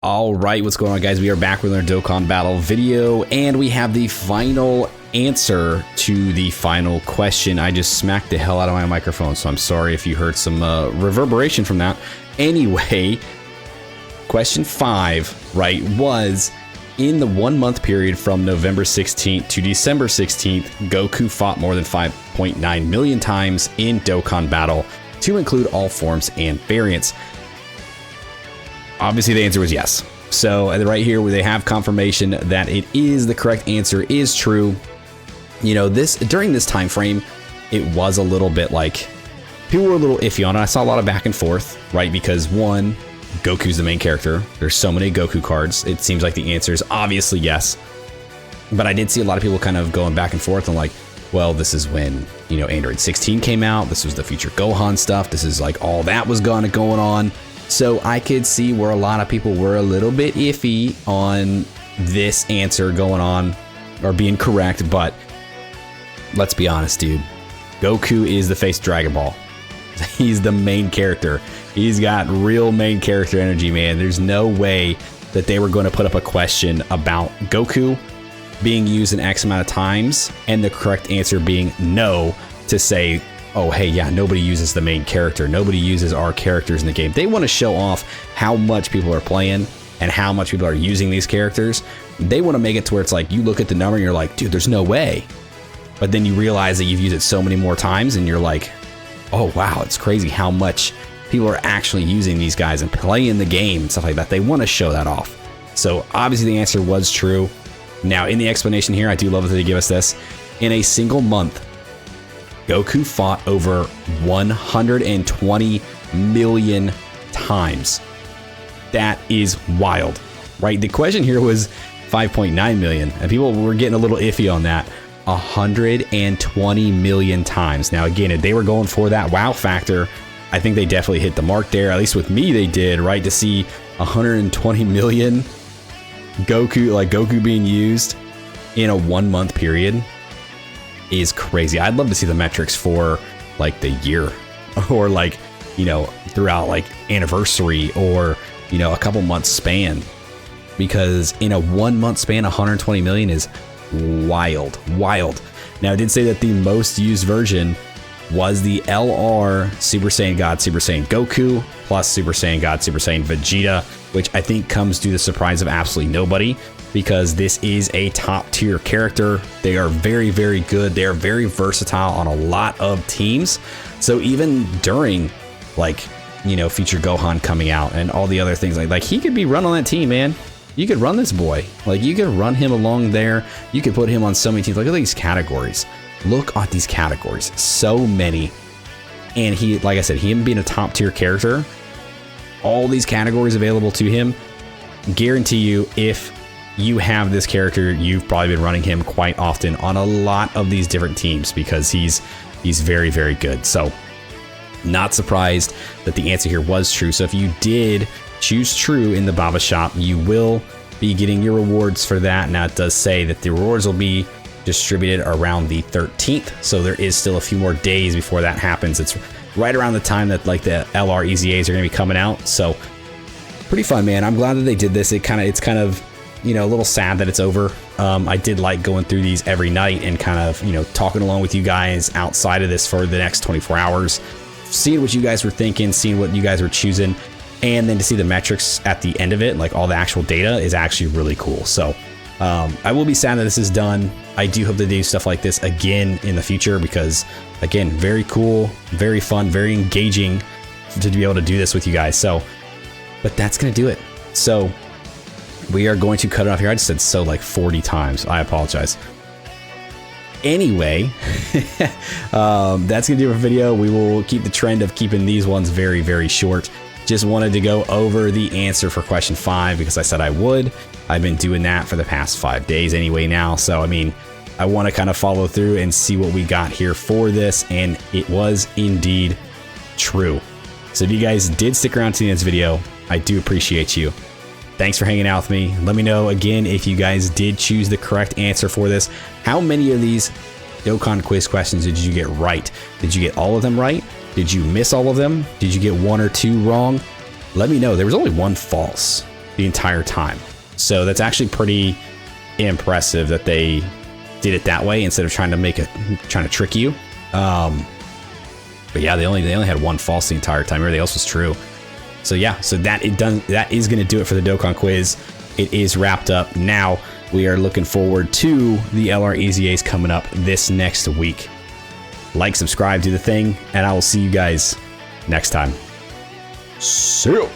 All right, what's going on, guys? We are back with our Dokkan Battle video, and we have the final answer to the final question. I just smacked the hell out of my microphone, so I'm sorry if you heard some reverberation from that. Anyway, question 5, right, was in the 1 month period from November 16th to December 16th, Goku fought more than 5.9 million times in Dokkan Battle, to include all forms and variants. Obviously, the answer was yes. So right here, where they have confirmation that it is the correct answer is true. You know, during this time frame, it was a little bit like people were a little iffy on it. I saw a lot of back and forth, right? Because one, Goku's the main character. There's so many Goku cards. It seems like the answer is obviously yes. But I did see a lot of people kind of going back and forth and like, well, this is when, you know, Android 16 came out. This was the future Gohan stuff. This is like all that was going on. So I could see where a lot of people were a little bit iffy on this answer going on or being correct, but let's be honest, dude. Goku is the face of Dragon Ball. He's the main character. He's got real main character energy, man. There's no way that they were going to put up a question about Goku being used an X amount of times and the correct answer being no, to say, oh, hey, yeah, nobody uses the main character. Nobody uses our characters in the game. They want to show off how much people are playing and how much people are using these characters. They want to make it to where it's like you look at the number and you're like, dude, there's no way. But then you realize that you've used it so many more times and you're like, oh, wow, it's crazy how much people are actually using these guys and playing the game and stuff like that. They want to show that off. So obviously the answer was true. Now, in the explanation here, I do love that they give us this. In a single month, Goku fought over 120 million times. That is wild, right? The question here was 5.9 million, and people were getting a little iffy on that. 120 million times. Now, again, if they were going for that wow factor, I think they definitely hit the mark there. At least with me, they did, right? To see 120 million Goku being used in a 1 month period is crazy. I'd love to see the metrics for like the year or like, you know, throughout like anniversary or, you know, a couple months span, because in a 1 month span, 120 million is wild. Now, I did say that the most used version was the LR Super Saiyan God, Super Saiyan Goku plus Super Saiyan God, Super Saiyan Vegeta, which I think comes to the surprise of absolutely nobody, because this is a top tier character. They are very, very good. They are very versatile on a lot of teams. So even during like, you know, future Gohan coming out and all the other things like he could be run on that team, man. You could run this boy. Like you could run him along there. You could put him on so many teams. Look at these categories. Look at these categories. So many. And he, like I said, him being a top tier character, all these categories available to him, guarantee you if you have this character, you've probably been running him quite often on a lot of these different teams, because he's very, very good. So not surprised that the answer here was true. So if you did choose true in the Baba shop, you will be getting your rewards for that. Now, it does say that the rewards will be distributed around the 13th. So there is still a few more days before that happens. It's right around the time that like the LR EZAs are going to be coming out. So pretty fun, man. I'm glad that they did this. It's kind of, you know, a little sad that it's over. I did like going through these every night and kind of, you know, talking along with you guys outside of this for the next 24 hours, seeing what you guys were thinking, seeing what you guys were choosing, and then to see the metrics at the end of it, like all the actual data, is actually really cool. So I will be sad that this is done. I do hope they do stuff like this again in the future, because again, very cool, very fun, very engaging to be able to do this with you guys. So, but that's going to do it. So we are going to cut it off here. I just said so like 40 times. I apologize. Anyway, that's going to do it for video. We will keep the trend of keeping these ones very, very short. Just wanted to go over the answer for question 5 because I said I would. I've been doing that for the past 5 days anyway now. So, I mean, I want to kind of follow through and see what we got here for this. And it was indeed true. So if you guys did stick around to the end of this video, I do appreciate you. Thanks for hanging out with me. Let me know again if you guys did choose the correct answer for this. How many of these Dokkan Quiz questions did you get right? Did you get all of them right? Did you miss all of them? Did you get 1 or 2 wrong? Let me know. There was only 1 false. the entire time. So that's actually pretty impressive that they did it that way instead of trying to trick you. But yeah, they only had one false the entire time. Everything else was true. So yeah, so that is going to do it for the Dokkan quiz. It is wrapped up. Now we are looking forward to the LR Easy Ace coming up this next week. Like, subscribe, do the thing, and I will see you guys next time. See you.